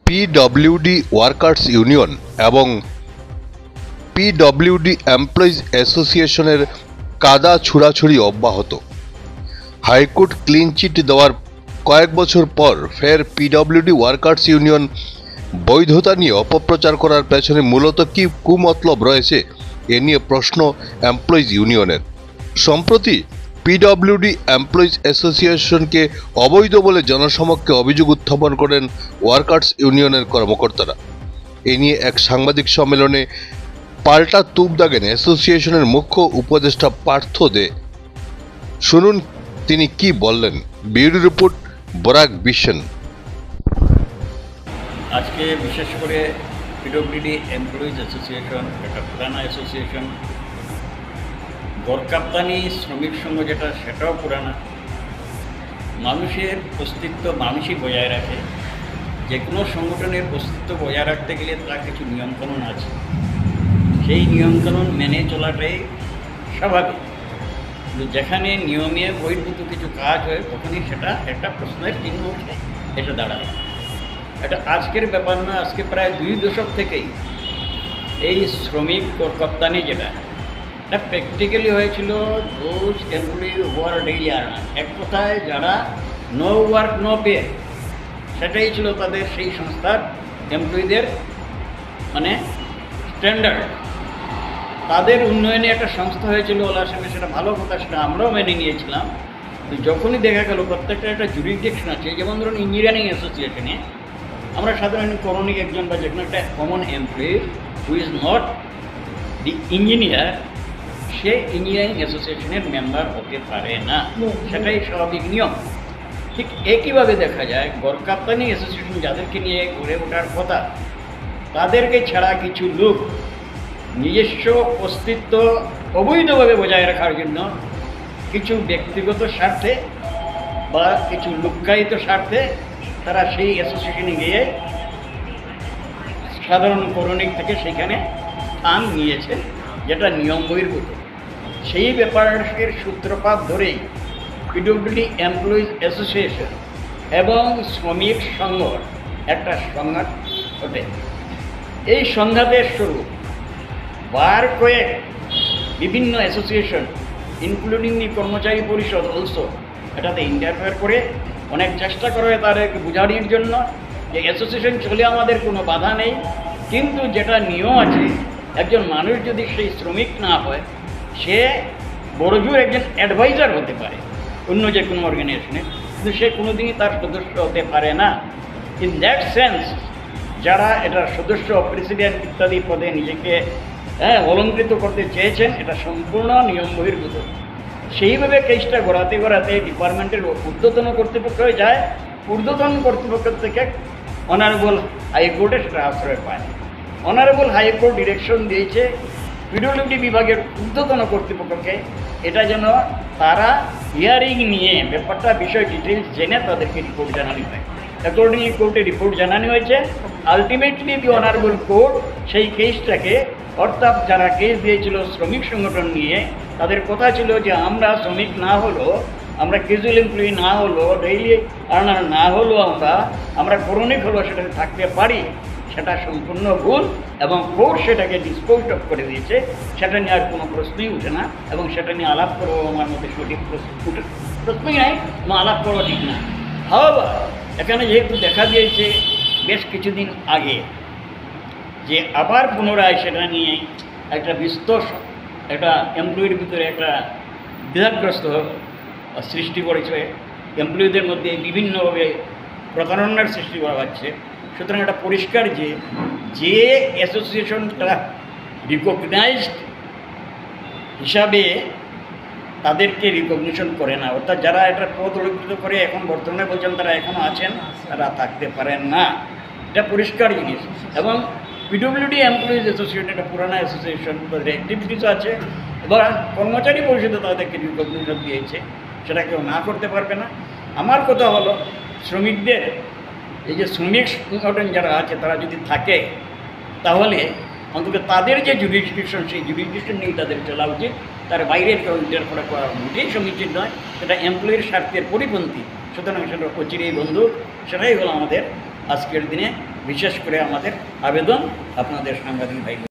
PWD workers union এবং PWD employees অ্যাসোসিয়েশনের কাদা ছুড়াছুড়ি অব্যাহত। হাইকোর্ট ক্লিন চিট দেওয়ার কয়েক বছর পর ফের পিডব্লিউডি ওয়ার্কার্স ইউনিয়ন বৈধতা নিয়ে অপপ্রচার করার পেছনে মূলত কি কুমতলব রয়েছে এ নিয়ে প্রশ্ন এমপ্লয়িজ ইউনিয়নের। সম্প্রতি পিডব্লিউডি এমপ্লয়িজ অ্যাসোসিয়েশনকে অবৈধ বলে জনসমক্ষে অভিযোগ উত্থাপন করেন ওয়ার্কার্স ইউনিয়নের কর্মকর্তারা। এ নিয়ে এক সাংবাদিক সম্মেলনে পাল্টা তুপ দাগেন অ্যাসোসিয়েশনের মুখ্য উপদেষ্টা পার্থ দে। শুনুন তিনি কি বললেন। Bureau report, Barak vision. আজকে বিশেষ করে পিডব্লিউডি এমপ্লয়িজ অ্যাসোসিয়েশন, একটা পুরানা অ্যাসোসিয়েশন, গড়কাপ্তানি শ্রমিক সংঘ যেটা, সেটাও পুরানা। মানুষের অস্তিত্ব মানুষই বজায় রাখে। যে কোনো সংগঠনের অস্তিত্ব বজায় রাখতে গেলে তার কিছু নিয়মকানুন আছে, সেই নিয়মকানুন মেনে চলাটাই স্বাভাবিক। কিন্তু যেখানে নিয়মে বহির্ভূত কিছু কাজ হয় তখনই সেটা একটা প্রশ্নের চিহ্ন উঠে এটা দাঁড়ায়। এটা আজকের ব্যাপার না, আজকে প্রায় 2 দশক থেকেই এই শ্রমিক গড়কাপ্তানি যেটা, এটা প্র্যাকটিক্যালি হয়েছিল those employee who are daily earner. এক কথায় যারা নো ওয়ার্ক নো পে, সেটাই ছিল তাদের সেই সংস্থার এমপ্লয়িদের মানে স্ট্যান্ডার্ড। তাদের উন্নয়নে একটা সংস্থা হয়েছিল ওলার সঙ্গে, সেটা ভালো কথা, সেটা আমরাও মেনে নিয়েছিলাম। যখনই দেখা গেল প্রত্যেকটা একটা জুরিডিকশন আছে, যেমন ধরুন ইঞ্জিনিয়ারিং অ্যাসোসিয়েশনে আমরা সাধারণ করণিক একজন বা যে কোনো একটা common employee who is not the engineer, say engineering অ্যাসোসিয়েশনের মেম্বার হতে পারে না, সেটাই স্বাভাবিক নিয়ম। ঠিক একইভাবে দেখা যায় গড়কাপ্তানি অ্যাসোসিয়েশন যাদেরকে নিয়ে গড়ে ওঠার কথা, তাদেরকে ছাড়া কিছু লোক নিজস্ব অস্তিত্ব অবৈধভাবে বজায় রাখার জন্য কিছু ব্যক্তিগত স্বার্থে বা কিছু লুক্কায়িত স্বার্থে তারা সেই অ্যাসোসিয়েশনে গিয়ে সাধারণ করণিক থেকে সেখানে স্থান নিয়েছে, যেটা নিয়ম বহির্ভূত। সেই ব্যাপারের সূত্রপাত ধরেই পিডব্লিউডি এমপ্লয়িজ অ্যাসোসিয়েশন এবং শ্রমিক সংঘ একটা সংঘাত ঘটে। এই সংঘাতের শুরু বার কয়েক বিভিন্ন অ্যাসোসিয়েশন ইনক্লুডিং দি কর্মচারী পরিষদ অলসো এটাতে ইন্টারফেয়ার করে অনেক চেষ্টা করে তাদেরকে বোঝানোর জন্য যে অ্যাসোসিয়েশন চলে, আমাদের কোনো বাধা নেই, কিন্তু যেটা নিয়ম আছে, একজন মানুষ যদি সেই শ্রমিক না হয়, সে বড়জোর একজন অ্যাডভাইজার হতে পারে অন্য যে কোনো অর্গানাইজেশনে, কিন্তু সে কোনোদিনই তার সদস্য হতে পারে না। ইন দ্যাট সেন্স যারা এটার সদস্য, প্রেসিডেন্ট ইত্যাদি পদে নিজেকে অলঙ্কৃত করতে চেয়েছেন, এটা সম্পূর্ণ নিয়ম বহির্ভূত। সেইভাবে কেসটা গড়াতে গড়াতে ডিপার্টমেন্টের ঊর্ধ্বতন কর্তৃপক্ষে যায়, ঊর্ধ্বতন কর্তৃপক্ষ থেকে অনারেবল হাইকোর্টে সেটা আশ্রয় পায়। অনারেবল হাইকোর্ট ডিরেকশন দিয়েছে পিডব্লিউডি বিভাগের ঊর্ধ্বতন কর্তৃপক্ষকে, এটা যেন তারা হিয়ারিং নিয়ে ব্যাপারটা বিষয় ডিটেলস জেনে তাদেরকে রিপোর্ট জানানো হয়। অ্যাকর্ডিংলি কোর্টে রিপোর্ট জানানো হয়েছে। আলটিমেটলি দি অনারেবল কোর্ট সেই কেসটাকে, অর্থাৎ যারা কেস দিয়েছিল শ্রমিক সংগঠন নিয়ে, তাদের কথা ছিল যে আমরা শ্রমিক না হলেও, আমরা ক্যাজুয়াল এমপ্লয়ি না হলেও, ডেইলি আর্নার না হলেও আমরা করণিক হলেও সেটাতে থাকতে পারি, সেটা সম্পূর্ণ ভুল এবং কোর্ট সেটাকে ডিসপোজ অফ করে দিয়েছে। সেটা নিয়ে আর কোনো প্রশ্নই উঠে না এবং সেটা নিয়ে আলাপ করবো আমার মধ্যে সঠিক প্রশ্নই নাই এবং আলাপ করবো ঠিক না। হাওয়ার এখানে যেহেতু দেখা দিয়েছে বেশ কিছুদিন আগে যে আবার পুনরায় সেটা নিয়ে একটা বিস্তর একটা এমপ্লয়ির ভিতরে একটা দ্বিধাগ্রস্ত সৃষ্টি করেছে, এমপ্লয়িদের মধ্যে বিভিন্নভাবে প্রতারণার সৃষ্টি করা হচ্ছে। সুতরাং এটা পরিষ্কার যে যে অ্যাসোসিয়েশনটা রিকগনাইজড হিসাবে তাদেরকে রিকগনিশন করে না, অর্থাৎ যারা এটা পদ অলঙ্কৃত করে এখন বর্তমানে বলছেন তারা এখনও আছেন, তারা থাকতে পারেন না, এটা পরিষ্কার জিনিস। এবং পিডব্লিউডি এমপ্লয়িজ অ্যাসোসিয়েশন একটা পুরানা অ্যাসোসিয়েশন, তাদের অ্যাক্টিভিটিস আছে এবং কর্মচারী পরিষদে তাদেরকে রিকগনিশন দিয়েছে, সেটা কেউ না করতে পারবে না। আমার কথা হলো শ্রমিকদের এই যে শ্রমিক সংগঠন যারা আছে তারা যদি থাকে, তাহলে অন্তত তাদের যে জুরিসডিকশন, সেই জুরিসডিকশন নিয়ে তাদের চলা উচিত। তার বাইরে কেউ ইন্টারফেয়ার করা মোটেই সমীচীন নয়, সেটা এমপ্লয়ির স্বার্থের পরিপন্থী। সুতরাং সেটা অচিরেই বন্ধু, সেটাই হলো আমাদের আজকের দিনে বিশেষ করে আমাদের আবেদন আপনাদের সাংবাদিক ভাই